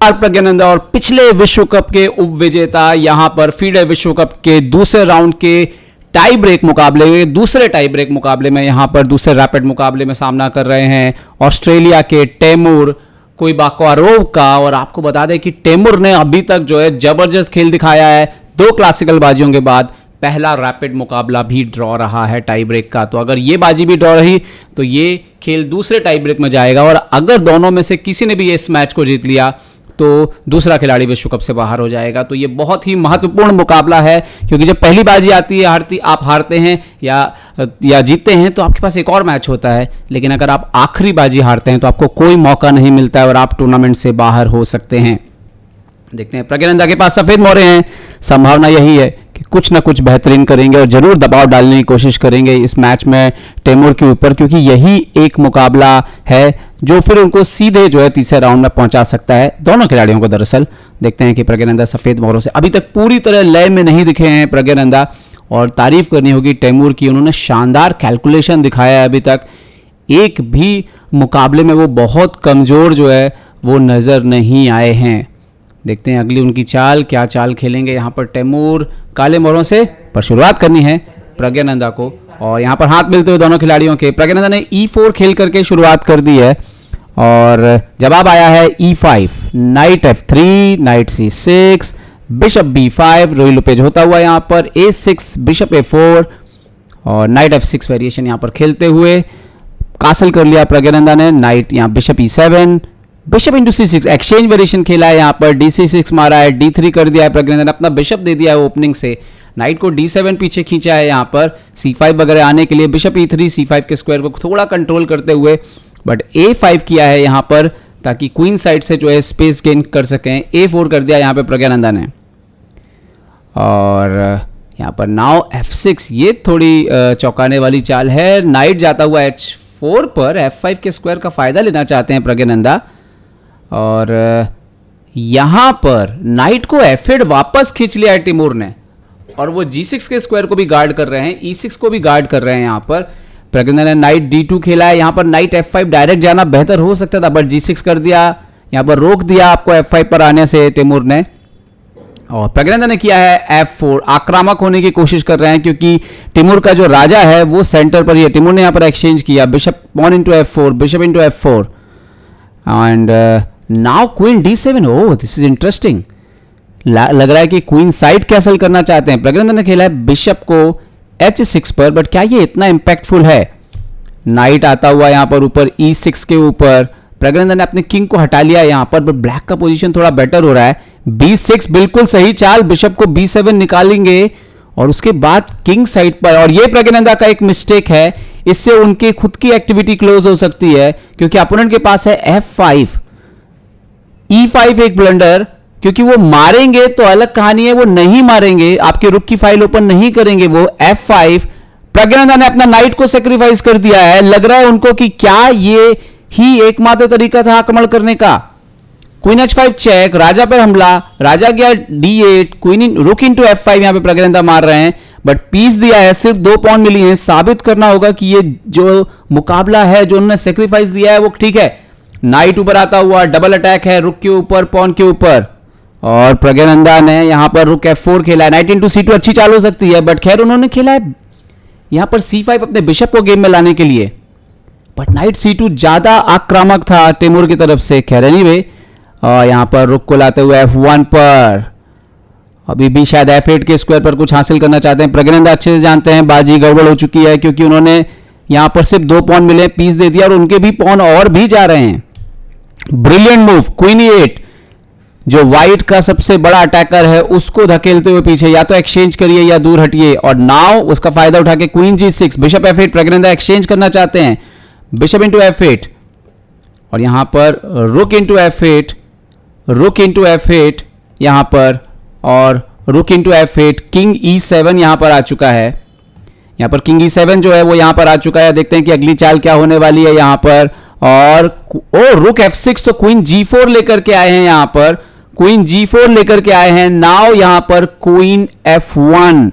प्रज्ञानंदा और पिछले विश्व कप के उपविजेता यहां पर फीडे विश्व कप के दूसरे राउंड के टाई ब्रेक मुकाबले में यहां पर दूसरे रैपिड मुकाबले में सामना कर रहे हैं ऑस्ट्रेलिया के टेमुर कुइबाकोवारोव का। और आपको बता दें कि टेमुर ने अभी तक जो है जबरदस्त खेल दिखाया है। 2 क्लासिकल बाजियों के बाद पहला रैपिड मुकाबला भी ड्रॉ रहा है टाई ब्रेक का। तो अगर ये बाजी भी ड्रॉ रही तो ये खेल दूसरे टाई ब्रेक में जाएगा और अगर दोनों में से किसी ने भी इस मैच को जीत लिया तो दूसरा खिलाड़ी विश्व कप से बाहर हो जाएगा। तो ये बहुत ही महत्वपूर्ण मुकाबला है क्योंकि जब पहली बाजी आती है आप हारते हैं या जीतते हैं तो आपके पास एक और मैच होता है, लेकिन अगर आप आखिरी बाजी हारते हैं तो आपको कोई मौका नहीं मिलता है और आप टूर्नामेंट से बाहर हो सकते हैं। देखते हैं, प्रज्ञानंदा के पास सफेद मोहरे हैं, संभावना यही है कि कुछ ना कुछ बेहतरीन करेंगे और जरूर दबाव डालने की कोशिश करेंगे इस मैच में टेमुर के ऊपर, क्योंकि यही एक मुकाबला है जो फिर उनको सीधे जो है तीसरे राउंड में पहुंचा सकता है दोनों खिलाड़ियों को। दरअसल देखते हैं कि प्रज्ञानंदा सफेद मोहरों से अभी तक पूरी तरह लय में नहीं दिखे हैं प्रज्ञानंदा, और तारीफ करनी होगी टेमुर की, उन्होंने शानदार कैलकुलेशन दिखाया है। अभी तक एक भी मुकाबले में वो बहुत कमजोर जो है वो नजर नहीं आए हैं। देखते हैं अगली उनकी चाल, क्या चाल खेलेंगे यहाँ पर टेमुर काले मोहरों से, पर शुरुआत करनी है प्रज्ञानंदा को और यहाँ पर हाथ मिलते हुए दोनों खिलाड़ियों के। प्रज्ञानंदा ने E4 खेल करके शुरुआत कर दी है और जवाब आया है E5, night F3, night C6, bishop B5, रोई लुपेज होता हुआ यहाँ पर A6, बिशप A4 और नाइट F6 वेरिएशन यहाँ पर खेलते हुए कासल कर लिया प्रज्ञानंदा ने। नाइट यहाँ bishop E7, bishop into C6 exchange variation खेला है, यहाँ पर DC6 मारा है, D3 कर दिया है प्रज्ञानंदा ने, अपना बिशप दे दिया है ओपनिंग से, नाइट को D7 पीछे खींचा है यहाँ पर C5 वगैरह आने के लिए, बिशप E3 C5 के स्क्वायर को थोड़ा कंट्रोल करते हुए, बट A5 किया है यहाँ पर ताकि क्वीन साइड से जो है स्पेस गेन कर सकें। A4 कर दिया यहाँ पे प्रज्ञानंदा ने और यहाँ पर नाउ F6, ये थोड़ी चौंकाने वाली चाल है। नाइट जाता हुआ H4 पर F5 के स्क्वायर का फायदा लेना चाहते हैं प्रज्ञानंदा और यहाँ पर नाइट को F8 वापस खींच लिया है टेमुर ने और वो G6 के स्क्वायर को भी गार्ड कर रहे हैं, E6 को भी गार्ड कर रहे हैं। यहाँ पर प्रज्ञानंदा ने नाइट D2 खेला है, यहाँ पर नाइट F5 डायरेक्ट जाना बेहतर हो सकता था बट G6 कर दिया, यहाँ पर रोक दिया आपको F5 पर आने से टेमुर ने। और प्रज्ञानंदा ने किया है F4, आक्रामक होने की कोशिश कर रहे हैं क्योंकि टेमुर का जो राजा है वो सेंटर पर ही है। टेमुर ने यहाँ पर एक्सचेंज किया, bishop pawn into F4, bishop into F4 and now queen D7। Oh, this is interesting, लग रहा है कि क्वीन साइड कैसल करना चाहते हैं। प्रज्ञानंदा ने खेला है बिशप को H6 पर, बट क्या ये इतना इंपैक्टफुल है? नाइट आता हुआ यहाँ पर ऊपर E6 के ऊपर, प्रज्ञानंदा ने अपने किंग को हटा लिया यहाँ पर, बट ब्लैक का पोजीशन थोड़ा बेटर हो रहा है। B6 बिल्कुल सही चाल, बिशप को B7 निकालेंगे और उसके बाद किंग साइड पर, और ये प्रज्ञानंदा का एक मिस्टेक है, इससे उनकी खुद की एक्टिविटी क्लोज हो सकती है क्योंकि अपोनेंट के पास है F5, E5 एक ब्लंडर, क्योंकि वो मारेंगे तो अलग कहानी है, वो नहीं मारेंगे, आपके रुक की फाइल ओपन नहीं करेंगे वो F5। प्रज्ञानंदा ने अपना नाइट को सेक्रीफाइस कर दिया है, लग रहा है उनको कि क्या ये ही एकमात्र तरीका था आक्रमण करने का। क्वीन H5 चेक, राजा पर हमला, राजा गया D8, क्वीन रुक इंटू F5 यहां पे प्रज्ञानंदा मार रहे हैं, बट पीस दिया है, सिर्फ 2 पॉन मिली हैं। साबित करना होगा कि ये जो मुकाबला है जो उन्होंने सेक्रीफाइस दिया है वो ठीक है। नाइट ऊपर आता हुआ, डबल अटैक है रुक के ऊपर, पॉन के ऊपर, और प्रज्ञानंदा ने यहां पर रुक F4 खेला है। नाइट इंटू C2 अच्छी चाल हो सकती है, बट खैर उन्होंने खेला है यहां पर C5 अपने बिशप को गेम में लाने के लिए, बट नाइट C2 ज्यादा आक्रामक था टेमुर की तरफ से। खैर एनीवे, और यहां पर रुक को लाते हुए F1 पर, अभी भी शायद F8 के स्क्वायर पर कुछ हासिल करना चाहते हैं। प्रज्ञानंदा अच्छे से जानते हैं बाजी गड़बड़ हो चुकी है क्योंकि उन्होंने यहां पर सिर्फ 2 पॉन मिले, पीस दे दिया और उनके भी पॉन और भी जा रहे हैं। ब्रिलियंट मूव, क्वीन E8, जो व्हाइट का सबसे बड़ा अटैकर है उसको धकेलते हुए पीछे, या तो एक्सचेंज करिए या दूर हटिए, और नाउ उसका फायदा उठा के queen G6, bishop F8, Praggnanandhaa exchange करना चाहते हैं, बिशप इंटू F8 और यहां पर रुक इंटू F8, रुक इंटू F8 यहां पर, और रुक इंटू F8, किंग E7 यहां पर आ चुका है। यहां पर किंग E7 जो है वो यहां पर आ चुका है। देखते हैं कि अगली चाल क्या होने वाली है यहां पर, और रुक F6, तो क्वीन G4 लेकर के आए हैं यहां पर, क्वीन G4 लेकर के आए हैं। नाउ यहां पर क्वीन F1,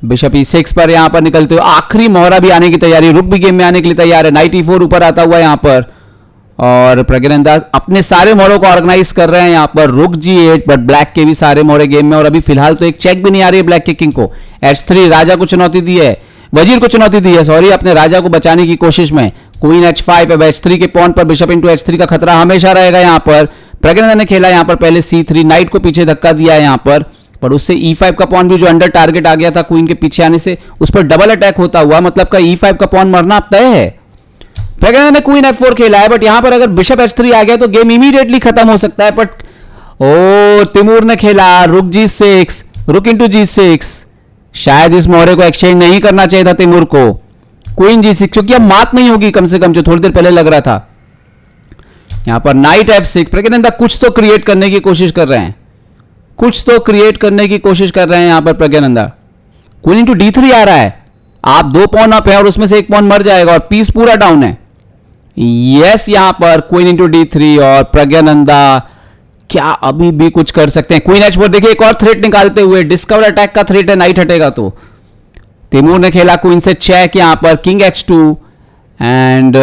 बिशप E6 पर यहां पर निकलते हुए, आखिरी मोहरा भी आने की तैयारी, रुक भी गेम में आने के लिए तैयार है। नाइट E4 ऊपर आता हुआ यहां पर, और प्रज्ञानंदा अपने सारे मोड़ों को ऑर्गेनाइज कर रहे हैं यहाँ पर। रुक G8, बट ब्लैक के भी सारे मोड़े गेम में, और अभी फिलहाल तो एक चेक भी नहीं आ रही है ब्लैक के किंग को। H3 राजा को चुनौती दी है, वजीर को चुनौती दी है, सॉरी, अपने राजा को बचाने की कोशिश में। क्वीन H5, अब H3 के पॉन पर बिशप इंटू H3 का खतरा हमेशा रहेगा यहाँ पर। प्रज्ञानंदा ने खेला यहाँ पर पहले C3, नाइट को पीछे धक्का दिया है यहाँ पर उससे E5 का पॉन भी जो अंडर टारगेट आ गया था क्वीन के पीछे आने से, उस पर डबल अटैक होता हुआ, मतलब का E5 का पॉन मरना अब तय है। प्रज्ञानंदा ने क्वीन F4 खेला है, बट यहां पर अगर बिशप H3 आ गया तो गेम इमीडिएटली खत्म हो सकता है। बट तिमूर ने खेला रुक G6, रुक इंटू G6। शायद इस मोहरे को एक्सचेंज नहीं करना चाहिए था तिमूर को। क्वीन G6, क्योंकि अब मात नहीं होगी कम से कम, जो थोड़ी देर पहले लग रहा था। यहां पर नाइट F6, प्रज्ञानंदा कुछ तो क्रिएट करने की कोशिश कर रहे हैं, कुछ तो क्रिएट करने की कोशिश कर रहे हैं यहां पर प्रज्ञानंदा। क्वीन इंटू D3 आ रहा है, आप 2 पॉन अप है और उसमें से 1 पॉन मर जाएगा और पीस पूरा डाउन है। यस, यहां पर क्वीन इंटू D3, और प्रज्ञानंदा क्या अभी भी कुछ कर सकते हैं। क्वीन H4, देखिए एक और थ्रेट निकालते हुए, डिस्कवर अटैक का थ्रेट है, नाइट हटेगा तो। तिमूर ने खेला क्वीन से चेक यहां पर, king H2 and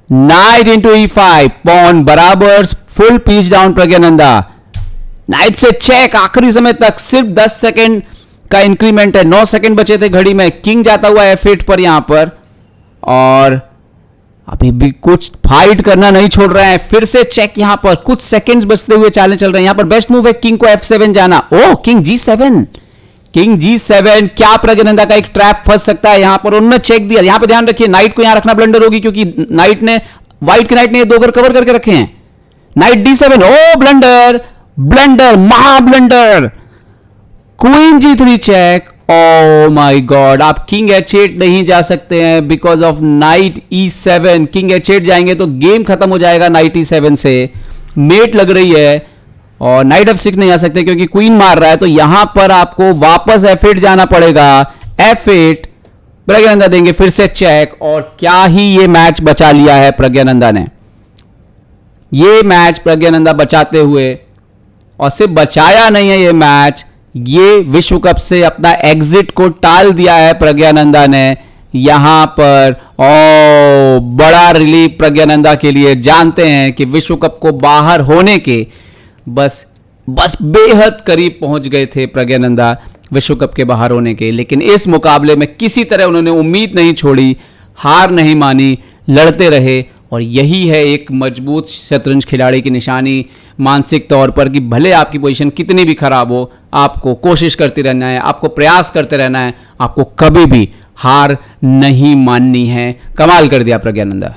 knight into E5, pawn बराबर, full piece down Praggnanandhaa. Knight से चेक, आखिरी समय तक सिर्फ 10 सेकेंड का इंक्रीमेंट है, 9 सेकेंड बचे थे घड़ी में। किंग जाता हुआ F8 पर यहां पर, और अभी भी कुछ फाइट करना नहीं छोड़ रहे हैं। फिर से चेक यहां पर, कुछ सेकंड्स बचते हुए चालें चल रहे हैं। यहां पर बेस्ट मूव है किंग को F7 जाना। O king G7, king G7, क्या प्रज्ञानंदा का एक ट्रैप फंस सकता है यहां पर? उन्होंने चेक दिया। यहां पर ध्यान रखिए, नाइट को यहां रखना ब्लंडर होगी, क्योंकि नाइट ने, व्हाइट के नाइट ने 2 घर कवर करके रखे हैं। Knight D7, oh blunder, blunder, महा blunder. Queen G3 check, oh my god, आप किंग H8 नहीं जा सकते हैं because of night E7। King H8 जाएंगे तो गेम खत्म हो जाएगा नाइट E7 से, मेट लग रही है। और नाइट F6 नहीं जा सकते क्योंकि क्वीन मार रहा है, तो यहां पर आपको वापस F8 जाना पड़ेगा। F8, प्रज्ञानंदा देंगे फिर से चेक, और क्या ही ये मैच बचा लिया है प्रज्ञानंदा ने। ये मैच प्रज्ञानंदा बचाते हुए, और सिर्फ बचाया नहीं है ये मैच, ये विश्व कप से अपना एग्जिट को टाल दिया है प्रज्ञानंदा ने यहां पर। ओ बड़ा रिलीफ प्रज्ञानंदा के लिए। जानते हैं कि विश्व कप को बाहर होने के बस बेहद करीब पहुंच गए थे प्रज्ञानंदा विश्व कप के बाहर होने के, लेकिन इस मुकाबले में किसी तरह उन्होंने उम्मीद नहीं छोड़ी, हार नहीं मानी, लड़ते रहे। और यही है एक मजबूत शतरंज खिलाड़ी की निशानी, मानसिक तौर पर, कि भले आपकी पोजीशन कितनी भी खराब हो, आपको कोशिश करते रहना है, आपको प्रयास करते रहना है, आपको कभी भी हार नहीं माननी है। कमाल कर दिया प्रज्ञानंदा।